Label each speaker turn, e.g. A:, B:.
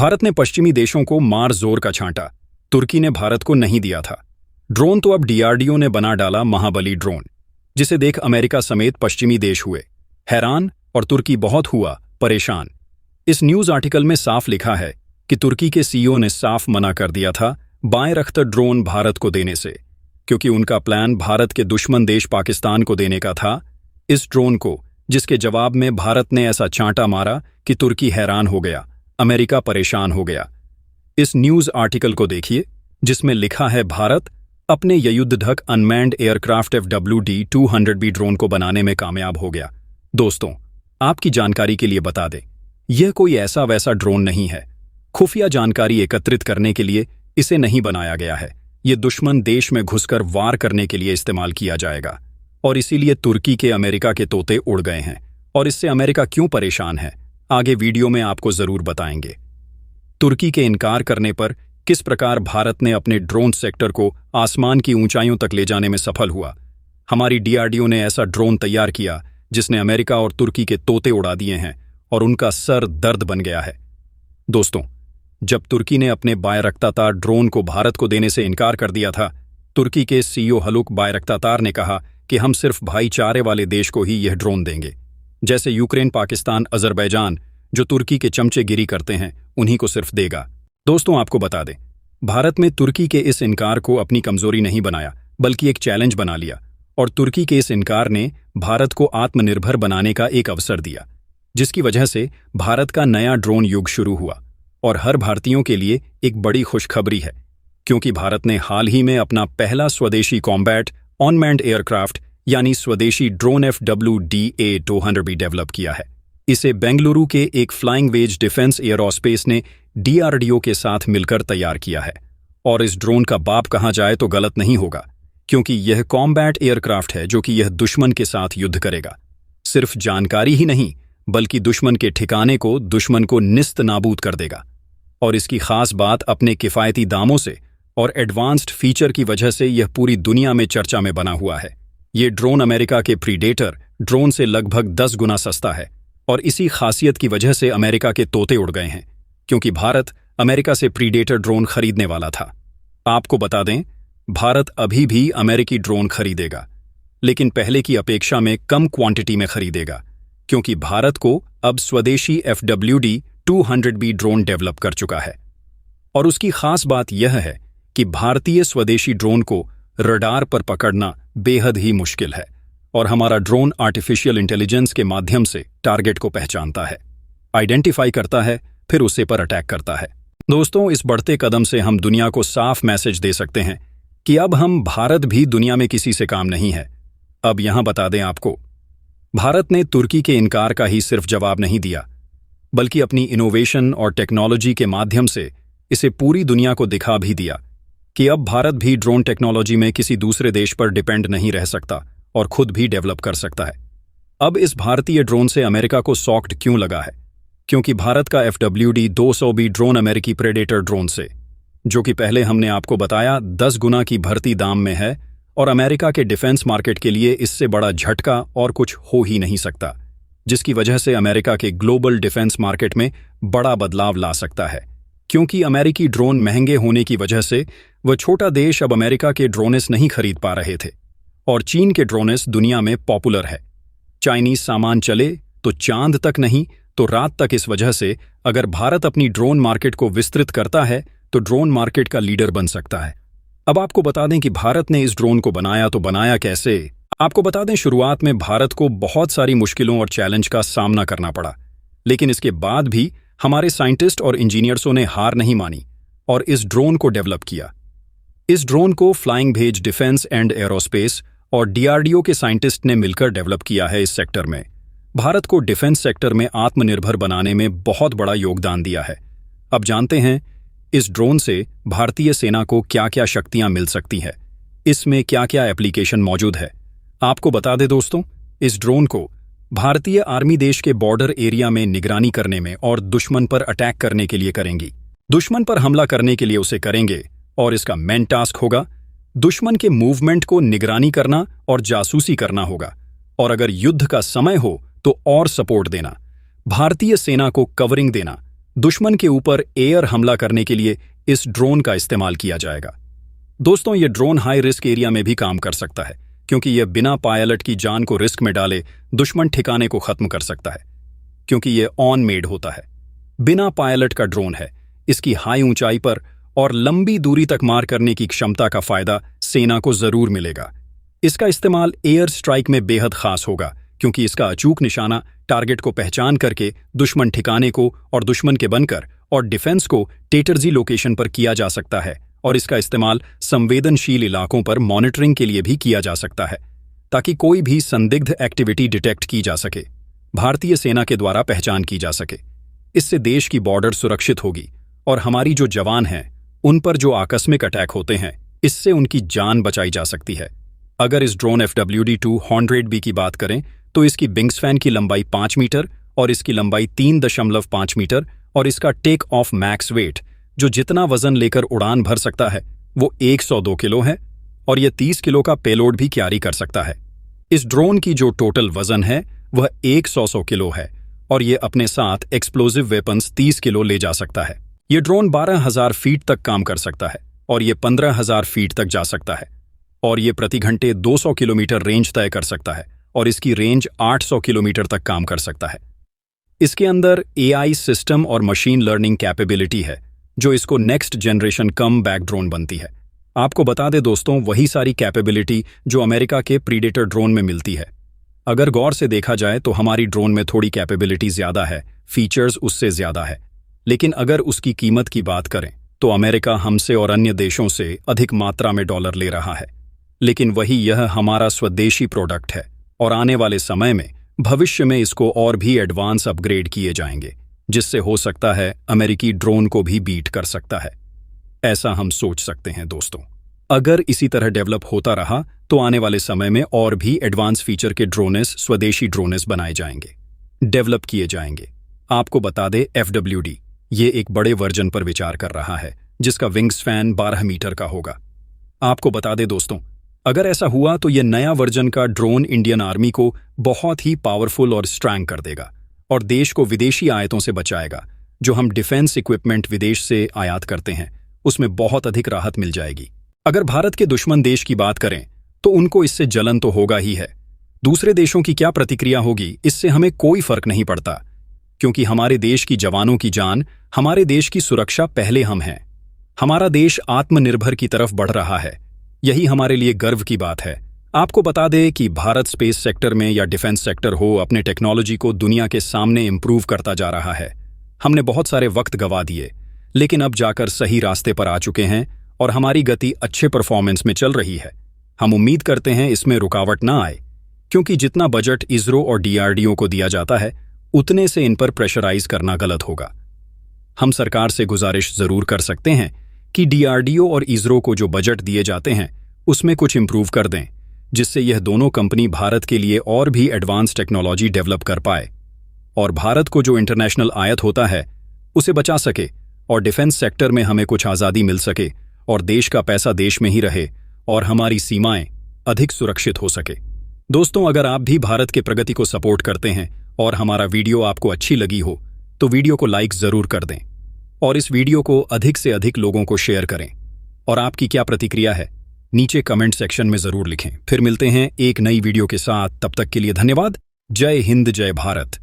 A: भारत ने पश्चिमी देशों को मार जोर का छांटा। तुर्की ने भारत को नहीं दिया था। ड्रोन तो अब डीआरडीओ ने बना डाला महाबली ड्रोन, जिसे देख अमेरिका समेत पश्चिमी देश हुए हैरान और तुर्की बहुत हुआ परेशान। इस न्यूज आर्टिकल में साफ लिखा है कि तुर्की के सीईओ ने साफ मना कर दिया था बायरख्तर ड्रोन भारत को देने से, क्योंकि उनका प्लान भारत के दुश्मन देश पाकिस्तान को देने का था इस ड्रोन को, जिसके जवाब में भारत ने ऐसा चांटा मारा कि तुर्की हैरान हो गया, अमेरिका परेशान हो गया। इस न्यूज आर्टिकल को देखिए, जिसमें लिखा है भारत अपने युद्धधक अनमैन्ड एयरक्राफ्ट FWD-200B ड्रोन को बनाने में कामयाब हो गया। दोस्तों, आपकी जानकारी के लिए बता दें, यह कोई ऐसा वैसा ड्रोन नहीं है। खुफिया जानकारी एकत्रित करने के लिए इसे नहीं बनाया गया है। ये दुश्मन देश में घुसकर वार करने के लिए इस्तेमाल किया जाएगा, और इसीलिए तुर्की के अमेरिका के तोते उड़ गए हैं। और इससे अमेरिका क्यों परेशान है, आगे वीडियो में आपको जरूर बताएंगे। तुर्की के इनकार करने पर किस प्रकार भारत ने अपने ड्रोन सेक्टर को आसमान की ऊंचाइयों तक ले जाने में सफल हुआ। हमारी डीआरडीओ ने ऐसा ड्रोन तैयार किया जिसने अमेरिका और तुर्की के तोते उड़ा दिए हैं, और उनका सर दर्द बन गया है। दोस्तों, जब तुर्की ने अपने बायरख्तार ड्रोन को भारत को देने से इनकार कर दिया था, तुर्की के सीईओ हलुक बायरख्तार ने कहा कि हम सिर्फ भाईचारे वाले देश को ही यह ड्रोन देंगे, जैसे यूक्रेन, पाकिस्तान, अजरबैजान जो तुर्की के चमचेगिरी करते हैं उन्हीं को सिर्फ देगा। दोस्तों, आपको बता दें, भारत में तुर्की के इस इनकार को अपनी कमजोरी नहीं बनाया, बल्कि एक चैलेंज बना लिया, और तुर्की के इस इनकार ने भारत को आत्मनिर्भर बनाने का एक अवसर दिया, जिसकी वजह से भारत का नया ड्रोन युग शुरू हुआ। और हर भारतीयों के लिए एक बड़ी खुशखबरी है, क्योंकि भारत ने हाल ही में अपना पहला स्वदेशी कॉम्बैट अनमैन्ड एयरक्राफ्ट यानी स्वदेशी ड्रोन FWD-200B डेवलप किया है। इसे बेंगलुरु के एक फ्लाइंग वेज डिफेंस एयरोस्पेस ने डीआरडीओ के साथ मिलकर तैयार किया है। और इस ड्रोन का बाप कहा जाए तो गलत नहीं होगा, क्योंकि यह कॉम्बैट एयरक्राफ्ट है जो कि यह दुश्मन के साथ युद्ध करेगा। सिर्फ जानकारी ही नहीं, बल्कि दुश्मन के ठिकाने को, दुश्मन को निस्त नाबूद कर देगा। और इसकी खास बात अपने किफ़ायती दामों से और एडवांस्ड फीचर की वजह से यह पूरी दुनिया में चर्चा में बना हुआ है। ये ड्रोन अमेरिका के प्रीडेटर ड्रोन से लगभग 10 गुना सस्ता है, और इसी खासियत की वजह से अमेरिका के तोते उड़ गए हैं, क्योंकि भारत अमेरिका से प्रीडेटर ड्रोन खरीदने वाला था। आपको बता दें, भारत अभी भी अमेरिकी ड्रोन खरीदेगा, लेकिन पहले की अपेक्षा में कम क्वांटिटी में खरीदेगा, क्योंकि भारत को अब स्वदेशी FWD-200B ड्रोन डेवलप कर चुका है। और उसकी खास बात यह है कि भारतीय स्वदेशी ड्रोन को रडार पर पकड़ना बेहद ही मुश्किल है, और हमारा ड्रोन आर्टिफिशियल इंटेलिजेंस के माध्यम से टारगेट को पहचानता है, आइडेंटिफाई करता है, फिर उसे पर अटैक करता है। दोस्तों, इस बढ़ते कदम से हम दुनिया को साफ मैसेज दे सकते हैं कि अब हम भारत भी दुनिया में किसी से काम नहीं है। अब यहां बता दें आपको, भारत ने तुर्की के इनकार का ही सिर्फ जवाब नहीं दिया, बल्कि अपनी इनोवेशन और टेक्नोलॉजी के माध्यम से इसे पूरी दुनिया को दिखा भी दिया कि अब भारत भी ड्रोन टेक्नोलॉजी में किसी दूसरे देश पर डिपेंड नहीं रह सकता और खुद भी डेवलप कर सकता है। अब इस भारतीय ड्रोन से अमेरिका को सॉक्ड क्यों लगा है? क्योंकि भारत का FWD-200B ड्रोन अमेरिकी प्रेडेटर ड्रोन से, जो कि पहले हमने आपको बताया 10 गुना की भर्ती दाम में है, और अमेरिका के डिफेंस मार्केट के लिए इससे बड़ा झटका और कुछ हो ही नहीं सकता, जिसकी वजह से अमेरिका के ग्लोबल डिफेंस मार्केट में बड़ा बदलाव ला सकता है। क्योंकि अमेरिकी ड्रोन महंगे होने की वजह से वह छोटा देश अब अमेरिका के ड्रोनेस नहीं खरीद पा रहे थे, और चीन के ड्रोनेस दुनिया में पॉपुलर है। चाइनीज सामान चले तो चांद तक नहीं तो रात तक। इस वजह से अगर भारत अपनी ड्रोन मार्केट को विस्तृत करता है तो ड्रोन मार्केट का लीडर बन सकता है। अब आपको बता दें कि भारत ने इस ड्रोन को बनाया तो बनाया कैसे। आपको बता दें, शुरुआत में भारत को बहुत सारी मुश्किलों और चैलेंज का सामना करना पड़ा, लेकिन इसके बाद भी हमारे साइंटिस्ट और इंजीनियर्सों ने हार नहीं मानी और इस ड्रोन को डेवलप किया। इस ड्रोन को flying wedge defence and aerospace और डीआरडीओ के साइंटिस्ट ने मिलकर डेवलप किया है। इस सेक्टर में भारत को डिफेंस सेक्टर में आत्मनिर्भर बनाने में बहुत बड़ा योगदान दिया है। अब जानते हैं इस ड्रोन से भारतीय सेना को क्या क्या शक्तियां मिल सकती है, इसमें क्या क्या एप्लीकेशन मौजूद है। आपको बता दें दोस्तों, इस ड्रोन को भारतीय आर्मी देश के बॉर्डर एरिया में निगरानी करने में और दुश्मन पर अटैक करने के लिए करेंगी। दुश्मन पर हमला करने के लिए उसे करेंगे, और इसका मेन टास्क होगा दुश्मन के मूवमेंट को निगरानी करना और जासूसी करना होगा, और अगर युद्ध का समय हो तो और सपोर्ट देना, भारतीय सेना को कवरिंग देना, दुश्मन के ऊपर एयर हमला करने के लिए इस ड्रोन का इस्तेमाल किया जाएगा। दोस्तों, ये ड्रोन हाई रिस्क एरिया में भी काम कर सकता है, क्योंकि यह बिना पायलट की जान को रिस्क में डाले दुश्मन ठिकाने को खत्म कर सकता है, क्योंकि यह ऑन मेड होता है। बिना पायलट का ड्रोन है, इसकी हाई ऊंचाई पर और लंबी दूरी तक मार करने की क्षमता का फायदा सेना को जरूर मिलेगा। इसका इस्तेमाल एयर स्ट्राइक में बेहद खास होगा, क्योंकि इसका अचूक निशाना टारगेट को पहचान करके दुश्मन ठिकाने को और दुश्मन के बनकर और डिफेंस को टेटर्जी लोकेशन पर किया जा सकता है, और इसका इस्तेमाल संवेदनशील इलाकों पर मॉनिटरिंग के लिए भी किया जा सकता है, ताकि कोई भी संदिग्ध एक्टिविटी डिटेक्ट की जा सके, भारतीय सेना के द्वारा पहचान की जा सके। इससे देश की बॉर्डर सुरक्षित होगी और हमारी जो जवान हैं उन पर जो आकस्मिक अटैक होते हैं, इससे उनकी जान बचाई जा सकती है। अगर इस ड्रोन FWD-200B की बात करें तो इसकी विंग्सफैन की लंबाई 5 मीटर और इसकी लंबाई 3.5 मीटर और इसका टेक ऑफ मैक्स वेट, जो जितना वजन लेकर उड़ान भर सकता है, वो 102 किलो है, और यह 30 किलो का पेलोड भी कैरी कर सकता है। इस ड्रोन की जो टोटल वजन है वह 100 किलो है, और यह अपने साथ एक्सप्लोजिव वेपन्स 30 किलो ले जा सकता है। यह ड्रोन 12,000 फीट तक काम कर सकता है, और यह 15,000 फीट तक जा सकता है, और यह प्रति घंटे 200 किलोमीटर रेंज तय कर सकता है, और इसकी रेंज 800 किलोमीटर तक काम कर सकता है। इसके अंदर AI सिस्टम और मशीन लर्निंग कैपेबिलिटी है, जो इसको next generation come back drone बनती है। आपको बता दें दोस्तों, वही सारी कैपेबिलिटी जो अमेरिका के प्रीडेटर ड्रोन में मिलती है। अगर गौर से देखा जाए तो हमारी ड्रोन में थोड़ी कैपेबिलिटी ज्यादा है, फीचर्स उससे ज्यादा है, लेकिन अगर उसकी कीमत की बात करें तो अमेरिका हमसे और अन्य देशों से अधिक मात्रा में डॉलर ले रहा है। लेकिन वही यह हमारा स्वदेशी प्रोडक्ट है, और आने वाले समय में भविष्य में इसको और भी एडवांस अपग्रेड किए जाएंगे, जिससे हो सकता है अमेरिकी ड्रोन को भी बीट कर सकता है। ऐसा हम सोच सकते हैं दोस्तों। अगर इसी तरह डेवलप होता रहा तो आने वाले समय में और भी एडवांस फीचर के ड्रोनेस, स्वदेशी ड्रोनेस बनाए जाएंगे, डेवलप किए जाएंगे। आपको बता दे FWD ये एक बड़े वर्जन पर विचार कर रहा है, जिसका विंग्स फैन 12 मीटर का होगा। आपको बता दे दोस्तों, अगर ऐसा हुआ तो यह नया वर्जन का ड्रोन इंडियन आर्मी को बहुत ही पावरफुल और स्ट्रॉन्ग कर देगा, और देश को विदेशी आयातों से बचाएगा। जो हम डिफेंस इक्विपमेंट विदेश से आयात करते हैं उसमें बहुत अधिक राहत मिल जाएगी। अगर भारत के दुश्मन देश की बात करें तो उनको इससे जलन तो होगा ही है। दूसरे देशों की क्या प्रतिक्रिया होगी इससे हमें कोई फर्क नहीं पड़ता, क्योंकि हमारे देश की जवानों की जान, हमारे देश की सुरक्षा पहले हम हैं। हमारा देश आत्मनिर्भर की तरफ बढ़ रहा है, यही हमारे लिए गर्व की बात है। आपको बता दें कि भारत स्पेस सेक्टर में या डिफेंस सेक्टर हो, अपने टेक्नोलॉजी को दुनिया के सामने इंप्रूव करता जा रहा है। हमने बहुत सारे वक्त गंवा दिए, लेकिन अब जाकर सही रास्ते पर आ चुके हैं और हमारी गति अच्छे परफॉर्मेंस में चल रही है। हम उम्मीद करते हैं इसमें रुकावट ना आए, क्योंकि जितना बजट इसरो और DRDO को दिया जाता है उतने से इन पर प्रेशराइज करना गलत होगा। हम सरकार से गुजारिश जरूर कर सकते हैं कि DRDO और इसरो को जो बजट दिए जाते हैं उसमें कुछ इंप्रूव कर दें, जिससे यह दोनों कंपनी भारत के लिए और भी एडवांस टेक्नोलॉजी डेवलप कर पाए, और भारत को जो इंटरनेशनल आयात होता है उसे बचा सके, और डिफेंस सेक्टर में हमें कुछ आज़ादी मिल सके, और देश का पैसा देश में ही रहे, और हमारी सीमाएं अधिक सुरक्षित हो सके। दोस्तों, अगर आप भी भारत के प्रगति को सपोर्ट करते हैं और हमारा वीडियो आपको अच्छी लगी हो तो वीडियो को लाइक जरूर कर दें, और इस वीडियो को अधिक से अधिक लोगों को शेयर करें। और आपकी क्या प्रतिक्रिया है नीचे कमेंट सेक्शन में जरूर लिखें। फिर मिलते हैं एक नई वीडियो के साथ, तब तक के लिए धन्यवाद। जय हिंद, जय भारत।